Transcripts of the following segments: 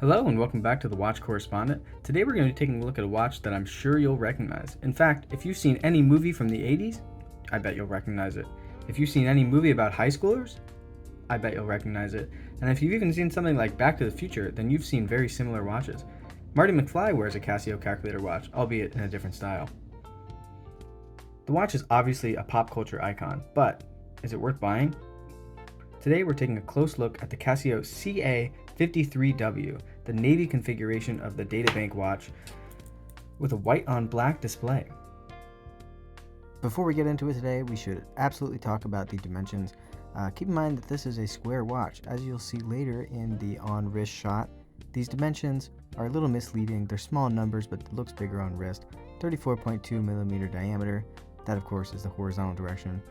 Hello and welcome back to the Watch Correspondent. Today we're going to be taking a look at a watch that I'm sure you'll recognize. In fact, if you've seen any movie from the 80s, I bet you'll recognize it. If you've seen any movie about high schoolers, I bet you'll recognize it. And if you've even seen something like Back to the Future, then you've seen very similar watches. Marty McFly wears a Casio calculator watch, albeit in a different style. The watch is obviously a pop culture icon, but is it worth buying? Today we're taking a close look at the Casio CA-53W, the navy configuration of the databank watch with a white on black display. Before we get into it today, we should absolutely talk about the dimensions. Keep in mind that this is a square watch. As you'll see later in the on wrist shot, these dimensions are a little misleading. They're small numbers, but it looks bigger on wrist. 34.2 millimeter diameter. That of course is the horizontal direction.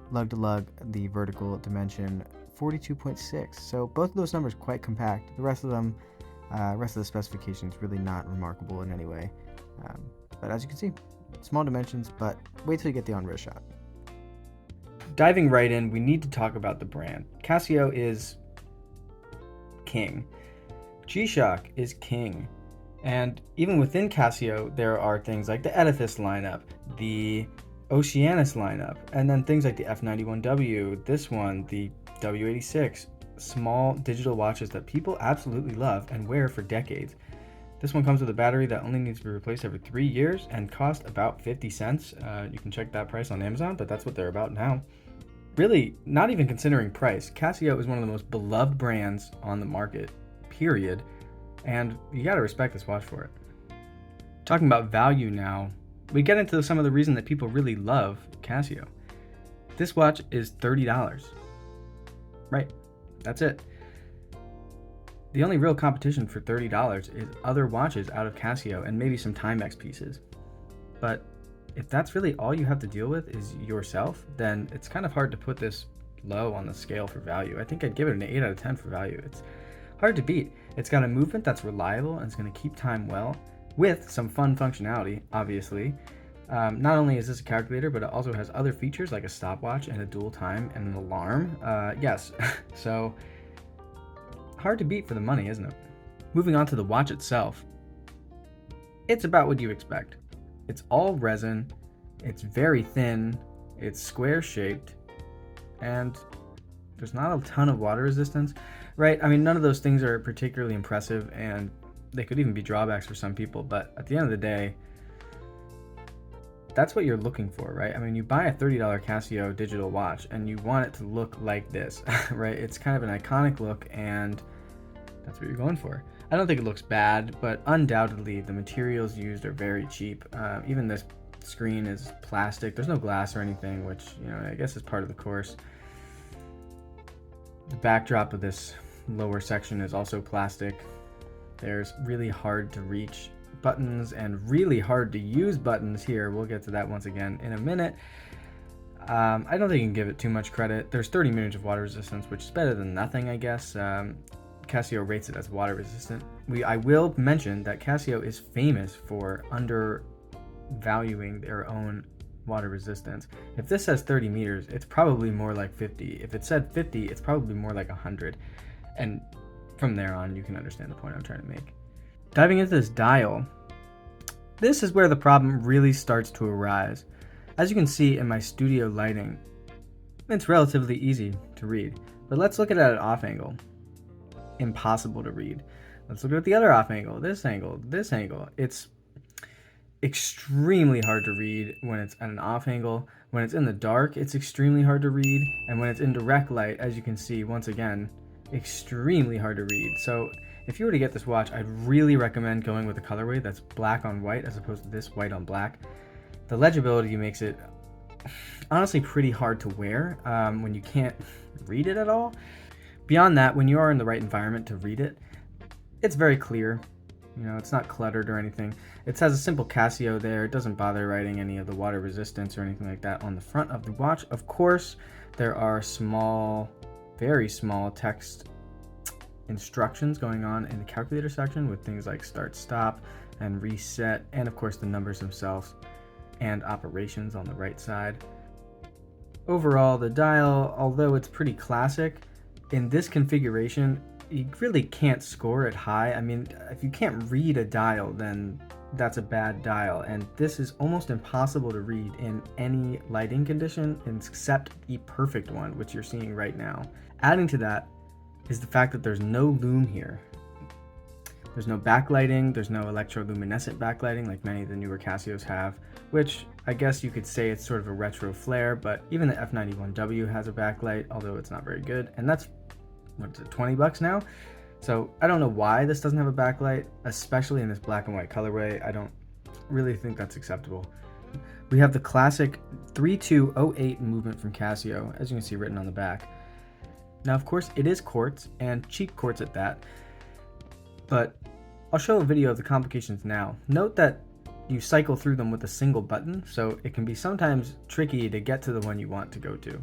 Lug to lug, the vertical dimension 42.6. So both of those numbers quite compact. The rest of them, rest of the specifications really not remarkable in any way. But as you can see, small dimensions, but wait till you get the on-wrist shot. Diving right in, we need to talk about the brand. Casio is king. G-Shock is king. And even within Casio, there are things like the Edifice lineup, the Oceanus lineup, and then things like the F91W, this one, the W86, small digital watches that people absolutely love and wear for decades. This one comes with a battery that only needs to be replaced every 3 years and cost about 50 cents. You can check that price on Amazon, but that's what they're about now. Really, not even considering price, Casio is one of the most beloved brands on the market, period, and you gotta respect this watch for it. Talking about value now, we get into some of the reason that people really love Casio. This watch is $30. Right, that's it. The only real competition for $30 is other watches out of Casio and maybe some Timex pieces. But if that's really all you have to deal with is yourself, then it's kind of hard to put this low on the scale for value. I think I'd give it an 8 out of 10 for value. It's hard to beat. It's got a movement that's reliable and it's going to keep time well, with some fun functionality, obviously. Not only is this a calculator, but it also has other features like a stopwatch and a dual time and an alarm. Yes, so hard to beat for the money, isn't it? Moving on to the watch itself. It's about what you expect. It's all resin, it's very thin, it's square shaped, and there's not a ton of water resistance, right? I mean, none of those things are particularly impressive, and they could even be drawbacks for some people, but at the end of the day, that's what you're looking for, right? I mean, you buy a $30 Casio digital watch and you want it to look like this, right? It's kind of an iconic look and that's what you're going for. I don't think it looks bad, but undoubtedly the materials used are very cheap. Even this screen is plastic. There's no glass or anything, which, I guess is part of the course. The backdrop of this lower section is also plastic. There's really hard to reach buttons and really hard to use buttons here. We'll get to that once again in a minute. I don't think you can give it too much credit. There's 30 meters of water resistance, which is better than nothing, I guess. Casio rates it as water resistant. I will mention that Casio is famous for undervaluing their own water resistance. If this says 30 meters, it's probably more like 50. If it said 50, it's probably more like 100. And from there on, you can understand the point I'm trying to make. Diving into this dial, this is where the problem really starts to arise. As you can see in my studio lighting, it's relatively easy to read, but let's look at it at an off angle. Impossible to read. Let's look at the other off angle, this angle, this angle. It's extremely hard to read when it's at an off angle. When it's in the dark, it's extremely hard to read, and when it's in direct light, as you can see, once again, extremely hard to read. So if you were to get this watch, I'd really recommend going with a colorway that's black on white as opposed to this white on black. The legibility makes it honestly pretty hard to wear when you can't read it at all. Beyond that, when you are in the right environment to read it, it's very clear. It's not cluttered or anything. It has a simple Casio there. It doesn't bother writing any of the water resistance or anything like that on the front of the watch. Of course, there are small, very small text instructions going on in the calculator section with things like start, stop, and reset, and of course the numbers themselves and operations on the right side. Overall, the dial, although it's pretty classic, in this configuration, you really can't score it high. I mean, if you can't read a dial, then that's a bad dial, and this is almost impossible to read in any lighting condition except the perfect one, which you're seeing right now. Adding to that is the fact that there's no lume here. There's no backlighting, there's no electroluminescent backlighting like many of the newer Casios have, which I guess you could say it's sort of a retro flare, but even the F91W has a backlight, although it's not very good, and that's, what's it, 20 bucks now? So I don't know why this doesn't have a backlight, especially in this black and white colorway. I don't really think that's acceptable. We have the classic 3208 movement from Casio, as you can see written on the back. Now, of course, it is quartz, and cheap quartz at that, but I'll show a video of the complications now. Note that you cycle through them with a single button, so it can be sometimes tricky to get to the one you want to go to.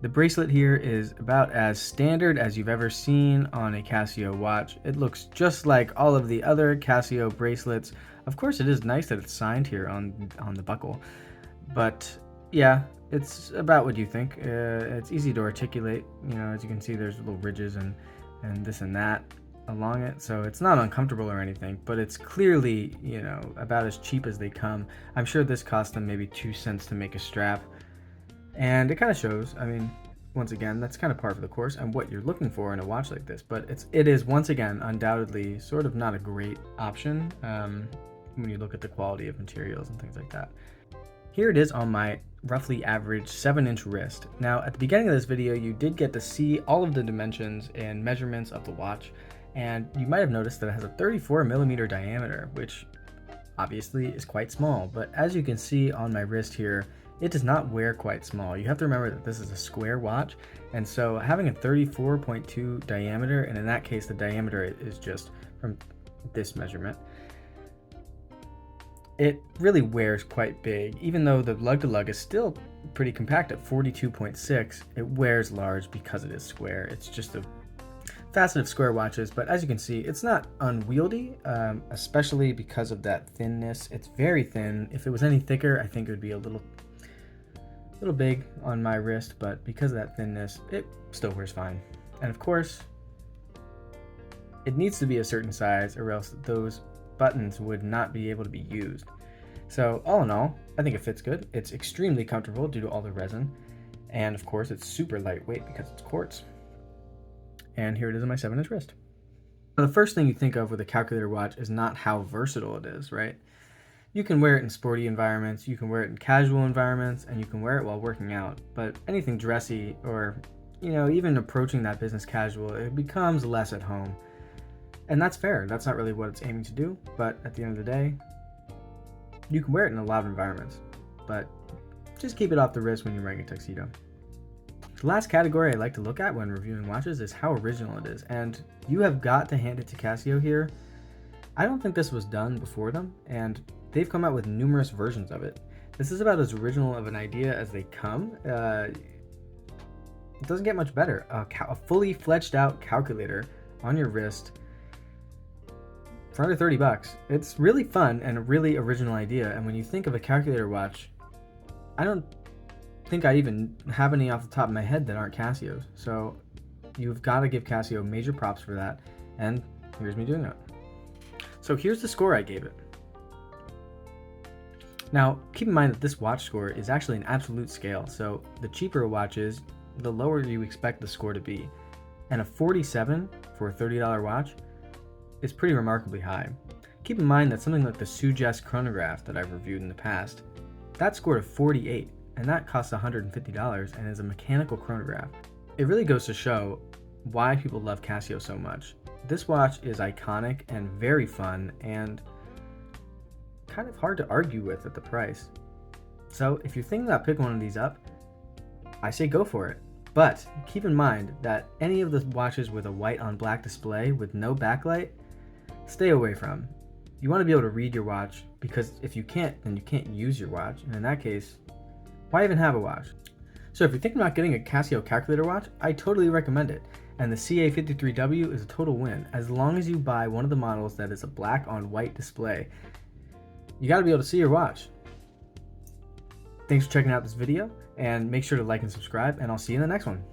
The bracelet here is about as standard as you've ever seen on a Casio watch. It looks just like all of the other Casio bracelets. Of course, it is nice that it's signed here on the buckle, but yeah, it's about what you think. It's easy to articulate. You know, as you can see, there's little ridges and this and that along it, so it's not uncomfortable or anything, but it's clearly, you know, about as cheap as they come. I'm sure this cost them maybe 2 cents to make a strap. And it kind of shows. I mean, once again, that's kind of par for the course and what you're looking for in a watch like this. But it is once again undoubtedly sort of not a great option when you look at the quality of materials and things like that. Here it is on my roughly average 7-inch wrist. Now, at the beginning of this video, you did get to see all of the dimensions and measurements of the watch, and you might have noticed that it has a 34mm diameter, which obviously is quite small. But as you can see on my wrist here, it does not wear quite small. You have to remember that this is a square watch, and so having a 34.2 diameter, and in that case the diameter is just from this measurement, it really wears quite big. Even though the lug-to-lug is still pretty compact at 42.6, it wears large because it is square. It's just a facet of square watches, but as you can see, it's not unwieldy, especially because of that thinness. It's very thin. If it was any thicker, I think it would be a little big on my wrist, but because of that thinness, it still wears fine. And of course, it needs to be a certain size or else those buttons would not be able to be used. So all in all, I think it fits good. It's extremely comfortable due to all the resin, and of course it's super lightweight because it's quartz. And here it is on my 7-inch wrist. Now, the first thing you think of with a calculator watch is not how versatile it is, right? You can wear it in sporty environments, you can wear it in casual environments, and you can wear it while working out. But anything dressy or, you know, even approaching that business casual, it becomes less at home. And that's fair. That's not really what it's aiming to do. But at the end of the day, you can wear it in a lot of environments. But just keep it off the wrist when you're wearing a tuxedo. The last category I like to look at when reviewing watches is how original it is. And you have got to hand it to Casio here. I don't think this was done before them, and they've come out with numerous versions of it. This is about as original of an idea as they come. It doesn't get much better. A fully fledged out calculator on your wrist for under 30 bucks. It's really fun and a really original idea. And when you think of a calculator watch, I don't think I even have any off the top of my head that aren't Casios. So you've got to give Casio major props for that. And here's me doing it. So here's the score I gave it. Now, keep in mind that this watch score is actually an absolute scale, so the cheaper watches, the lower you expect the score to be. And a 47 for a $30 watch is pretty remarkably high. Keep in mind that something like the Suggest chronograph that I've reviewed in the past, that scored a 48, and that costs $150 and is a mechanical chronograph. It really goes to show why people love Casio so much. This watch is iconic and very fun, and kind of hard to argue with at the price. So if you're thinking about picking one of these up, I say go for it. But keep in mind that any of the watches with a white on black display with no backlight, stay away from. You want to be able to read your watch, because if you can't, then you can't use your watch. And in that case, why even have a watch? So if you're thinking about getting a Casio calculator watch, I totally recommend it. And the CA-53W is a total win, as long as you buy one of the models that is a black on white display. You got to be able to see your watch. Thanks for checking out this video, and make sure to like and subscribe, and I'll see you in the next one.